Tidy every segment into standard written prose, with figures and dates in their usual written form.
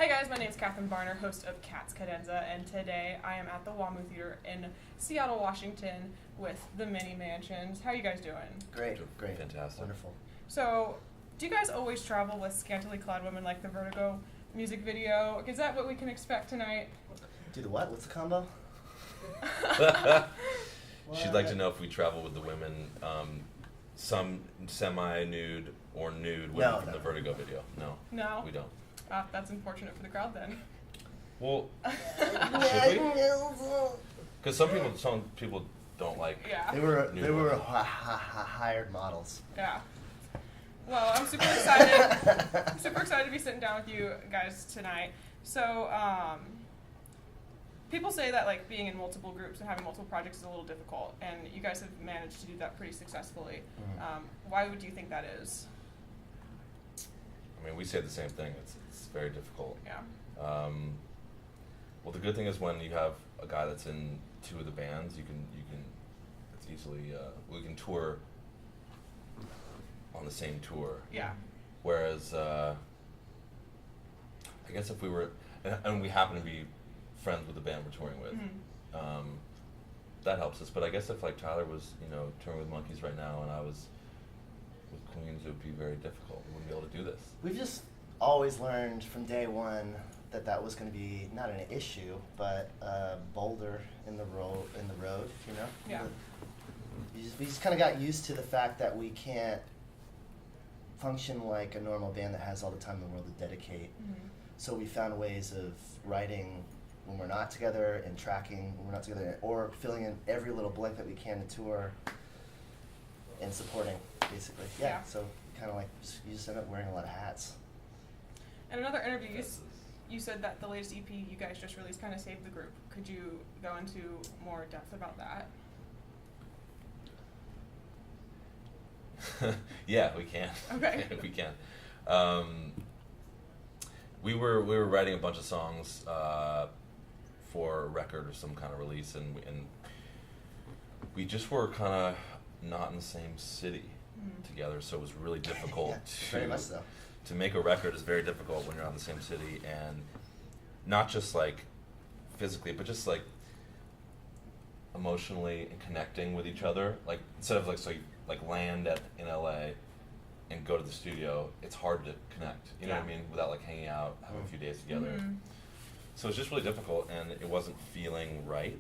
Hi guys, my name is Katherine Barner, host of Cadenza, and today I am at the WAMU Theater in Seattle, Washington with the Mini Mansions. How are you guys doing? Great. Fantastic. Wonderful. So, do you guys always travel with scantily clad women like the Vertigo music video? Is that what we can expect tonight? Do the what? What's the combo? She'd like to know if we travel with the women, some semi-nude or nude women from the Vertigo video. No, we don't. That's unfortunate for the crowd then. Well, should we? Because some people don't like. Yeah. They were hired models. Yeah. Well, I'm super excited. I'm super excited to be sitting down with you guys tonight. So, people say that like being in multiple groups and having multiple projects is a little difficult, and you guys have managed to do that pretty successfully. Mm-hmm. Why would you think that is? I mean, we say the same thing. It's very difficult. Yeah. Well, the good thing is when you have a guy that's in two of the bands, you can it's easily we can tour on the same tour. Yeah. Whereas I guess if we were and we happen to be friends with the band we're touring with, that helps us. But I guess if like Tyler was touring with Monkeys right now and I was with Queens, it would be very difficult. We wouldn't be able to do this. We've just always learned from day one that was going to be not an issue, but a boulder in the road. Yeah. We just kind of got used to the fact that we can't function like a normal band that has all the time in the world to dedicate. Mm-hmm. So we found ways of writing when we're not together and tracking when we're not together, or filling in every little blank that we can to tour and supporting, basically. Yeah. So kind of like you just end up wearing a lot of hats. In another interview, you said that the latest EP you guys just released kind of saved the group. Could you go into more depth about that? Yeah, we can. Okay. We can. We were writing a bunch of songs for a record or some kind of release, and we just were kind of not in the same city together, so it was really difficult very much so. To make a record is very difficult when you're not in the same city, and not just like physically, but just like emotionally and connecting with each other. Like instead of like land in LA and go to the studio, it's hard to connect. You know what I mean? Without like hanging out, having a few days together. Mm-hmm. So it's just really difficult, and it wasn't feeling right.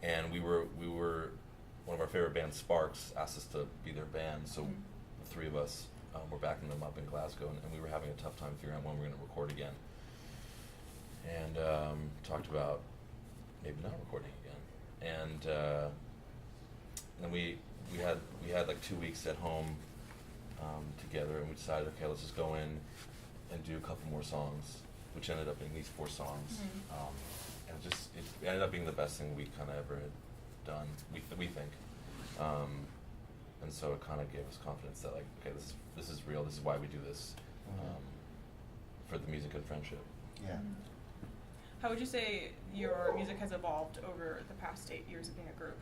And we were one of our favorite bands, Sparks, asked us to be their band. So the three of us were backing them up in Glasgow, and we were having a tough time figuring out when we were going to record again. And talked about maybe not recording again. And then we had like 2 weeks at home together, and we decided, okay, let's just go in and do a couple more songs, which ended up being these 4 songs. And it ended up being the best thing we kind of ever had done, we think. And so it kind of gave us confidence that like, okay, this is real, this is why we do this, for the music and friendship. Yeah. How would you say your music has evolved over the past 8 years of being a group?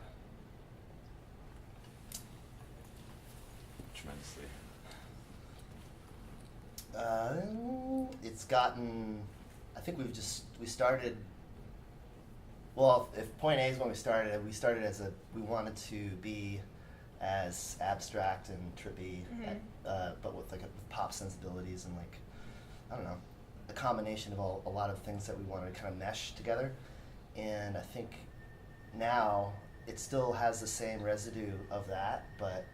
Tremendously. It's gotten, I think we started, well, if point A is when we started as we wanted to be as abstract and trippy, but with like with pop sensibilities and like, I don't know, a combination of a lot of things that we wanted to kind of mesh together. And I think now it still has the same residue of that, but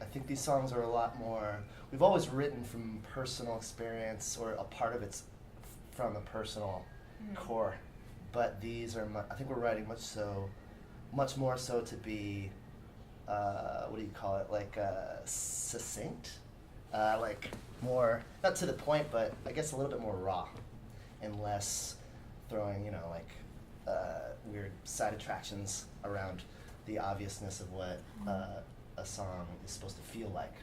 I think these songs are a lot more, we've always written from personal experience, or a part of it's from a personal core, but these are, I think we're writing much more so to be, what do you call it, like succinct, like more, not to the point, but I guess a little bit more raw, and less throwing, weird side attractions around the obviousness of what a song is supposed to feel like.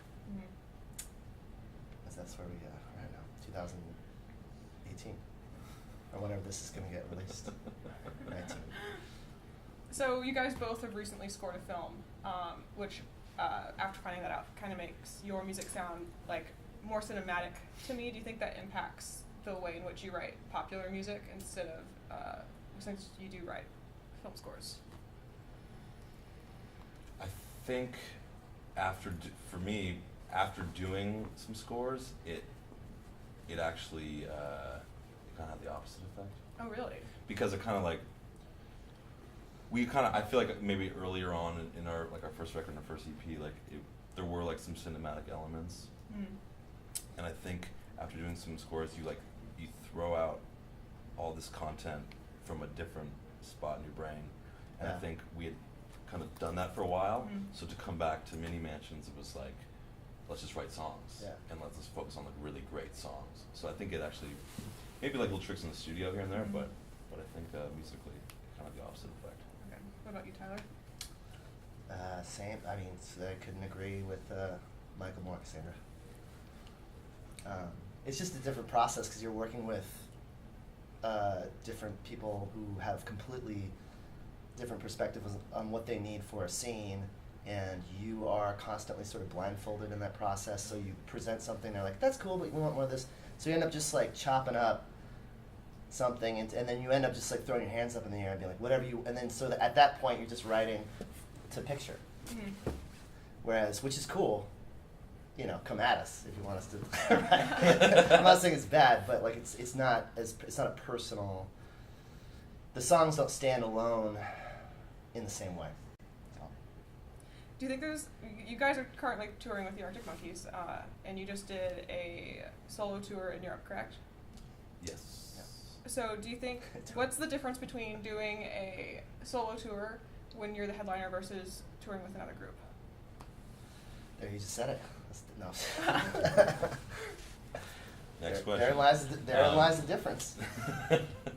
Because that's where we are right now, 2018, or whenever this is going to get released. 19. So you guys both have recently scored a film, which after finding that out kind of makes your music sound like more cinematic to me. Do you think that impacts the way in which you write popular music instead of, since you do write film scores? I think for me, after doing some scores, it actually it kind of had the opposite effect. Oh, really? Because it kind of like I feel like maybe earlier on in our first record and our first EP, there were like some cinematic elements, and I think after doing some scores, you throw out all this content from a different spot in your brain, and I think we had kind of done that for a while. So to come back to Mini Mansions, it was like, let's just write songs, and let's just focus on like really great songs. So I think it actually maybe like little tricks in the studio here and there, but I think musically kind of the opposite effect. Okay. What about you, Tyler? Same. I mean, I couldn't agree with Michael more, Cassandra. It's just a different process because you're working with different people who have completely different perspectives on what they need for a scene, and you are constantly sort of blindfolded in that process. So you present something, they're like, that's cool, but we want more of this. So you end up just like chopping up something, and then you end up just like throwing your hands up in the air and being like, whatever you, and then so that at that point you're just writing to picture. Whereas, which is cool, you know, come at us if you want us to write. I'm not saying it's bad, but like it's not a personal, the songs don't stand alone in the same way. So. Do you think you guys are currently touring with the Arctic Monkeys, and you just did a solo tour in Europe, correct? Yes. So do you think, what's the difference between doing a solo tour when you're the headliner versus touring with another group? There, you just said it. No. Next question. Therein lies the difference.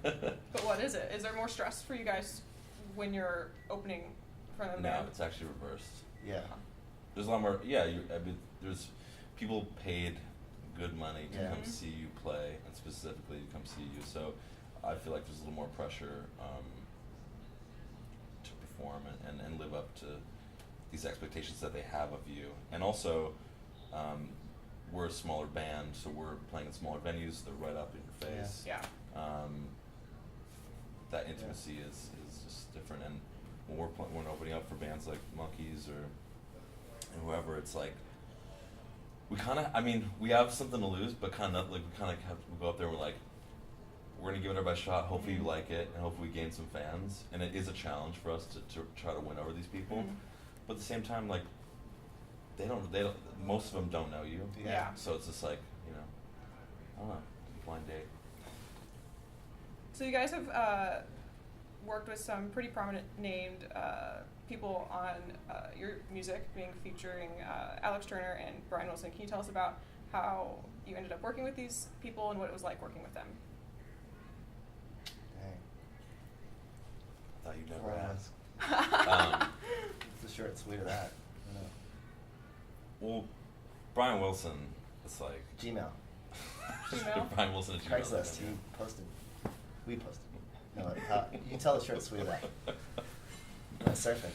But what is it? Is there more stress for you guys when you're opening in front of the No, band? it's actually reversed. Yeah. There's a lot more. Yeah, there's people paid good money to come see you play, and specifically to come see you. So I feel like there's a little more pressure to perform and live up to these expectations that they have of you. And also, we're a smaller band, so we're playing in smaller venues. They're right up in your face. Yeah. That intimacy is just different. And when we're opening up for bands like Monkeys or whoever, it's like we have something to lose, but we go up there and we're gonna give it our best shot. Hopefully you like it, and hopefully we gain some fans. And it is a challenge for us to try to win over these people. But at the same time, like they don't. Most of them don't know you. Yeah. So it's just like, I don't know, blind date. So you guys have worked with some pretty prominent named people on your music, featuring Alex Turner and Brian Wilson. Can you tell us about how you ended up working with these people and what it was like working with them? Dang. I thought you'd never Well, ask. It's the short and sweet of that. Well, Brian Wilson, it's like Gmail. Gmail? Brian Wilson at Gmail. Craigslist. He posted. We posted. No, you can tell the short and sweet of that. Not surfing.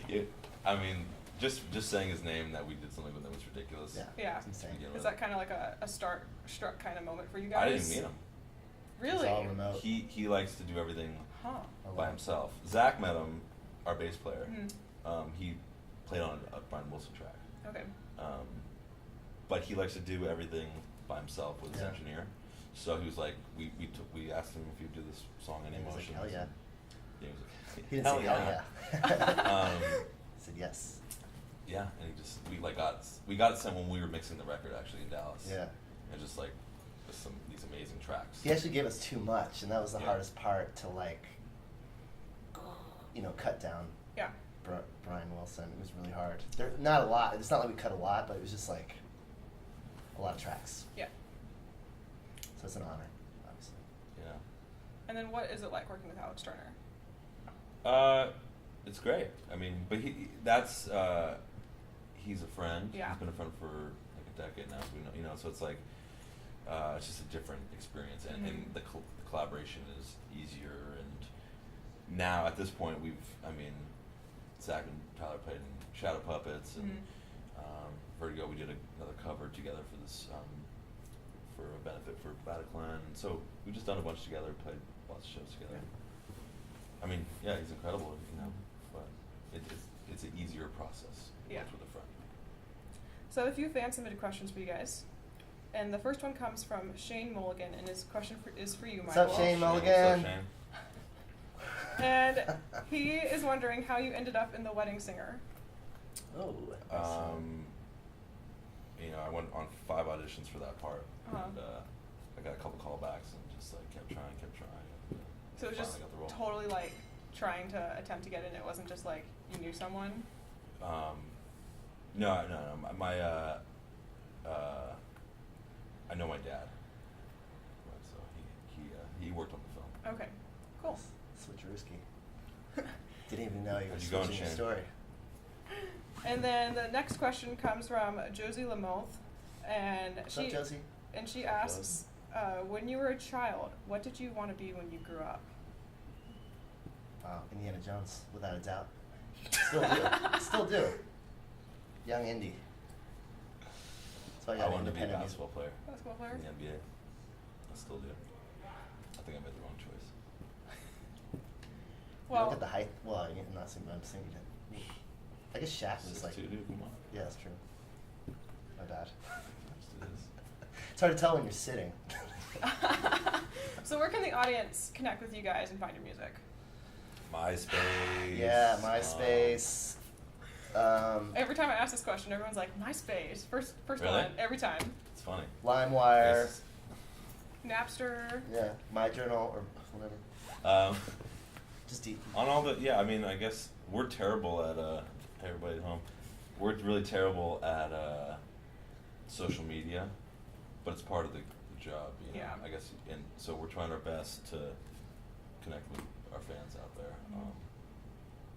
Yeah, I mean, just saying his name that we did something with him was ridiculous. Yeah. It's insane. Is that kind of like a starstruck kind of moment for you guys? I didn't meet him. Really? It's all remote. He likes to do everything Huh. by himself. Zach met him, our bass player. Mm-hmm. He played on a Brian Wilson track. Okay. But he likes to do everything by himself with his Yeah. engineer. So he was like, we asked him if he'd do this song in He was like, Emotions. hell yeah. Yeah, he was like, He didn't say hell yeah. He said yes. Yeah, and we got it sent when we were mixing the record actually in Dallas. Yeah. And just these amazing tracks. He actually gave us too much, and that was the Yeah. hardest part to cut down. Yeah. Brian Wilson. It was really hard. There, not a lot. It's not like we cut a lot, but it was just like a lot of tracks. Yeah. So it's an honor, obviously. Yeah. And then what is it like working with Alex Turner? It's great. I mean, but he's a friend. Yeah. He's been a friend for like a decade now. So we know, so it's like, it's just a different experience, and the collaboration is easier. And now at this point, Zach and Tyler played in Shadow Puppets, and Vertigo, we did another cover together for this, for a benefit for Bataclan. So we've just done a bunch together, played lots of shows together. I mean, yeah, he's incredible, you know, but it's an easier process Yeah. with a friend. So a few fan submitted questions for you guys. And the first one comes from Shane Mulligan, and his question is for you, What's Michael. up, Shane What's Mulligan? up, Shane? And he is wondering how you ended up in The Wedding Singer. Oh. You know, I went on 5 auditions for that part, Uh-huh. and I got a couple callbacks, and just like kept trying. And, So it was just finally got the role. totally like trying to attempt to get in. It wasn't just like you knew someone. No. I know my dad, so he worked on the film. Okay, cool. Switcherooski. Didn't even know you were How'd you go, switching your Shane? story. And then the next question comes from Josie Lamoth, and What's up, Josie? she asks, when you were a child, what did you want to be when you grew up? Wow, Indiana Jones, without a doubt. Still do. Still do. Young Indy. That's why I I got wanted to be a independent basketball player Basketball player? in the NBA. I still do. I think I made the wrong choice. You don't get the height. Well, I'm not saying, but I'm saying you didn't. I guess Shaq was like. 6'2", dude, come on. Yeah, that's true. My bad. Just it is. It's hard to tell when you're sitting. So where can the audience connect with you guys and find your music? MySpace. Yeah, MySpace. Every time I ask this question, everyone's like, MySpace. First Really? one, every time. It's funny. LimeWire. Yes. Napster. Yeah, My Journal or whatever. Just deep. On all the, yeah, I mean, I guess we're terrible at, hey, everybody at home, we're really terrible at social media, but it's part of the job, you know. Yeah. I guess, and so we're trying our best to connect with our fans out there.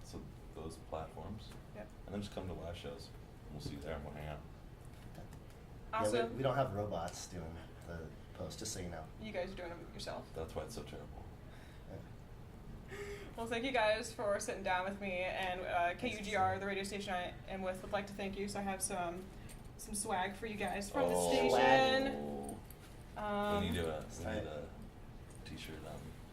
So those platforms, Yep. and then just come to live shows. We'll see you there and we'll hang out. Awesome. Yeah, we don't have robots doing the post, just so you know. You guys are doing them yourself. That's why it's so terrible. Yeah. Well, thank you guys for sitting down with me, and KUGR, the radio station I am with, would like to thank you. So I have some swag for you guys from the station. We need a Right. t-shirt.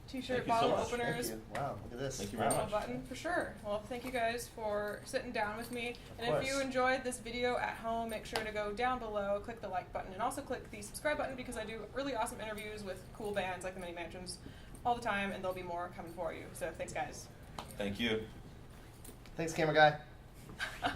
T-shirt, Thank you so bottle much. openers. Thank you. Wow, look at this. Thank you very Follow much. button for sure. Well, thank you guys for sitting down with me. Of And if you course. enjoyed this video at home, make sure to go down below, click the like button, and also click the subscribe button because I do really awesome interviews with cool bands like the Mini Mansions all the time, and there'll be more coming for you. So thanks, guys. Thank you. Thanks, camera guy.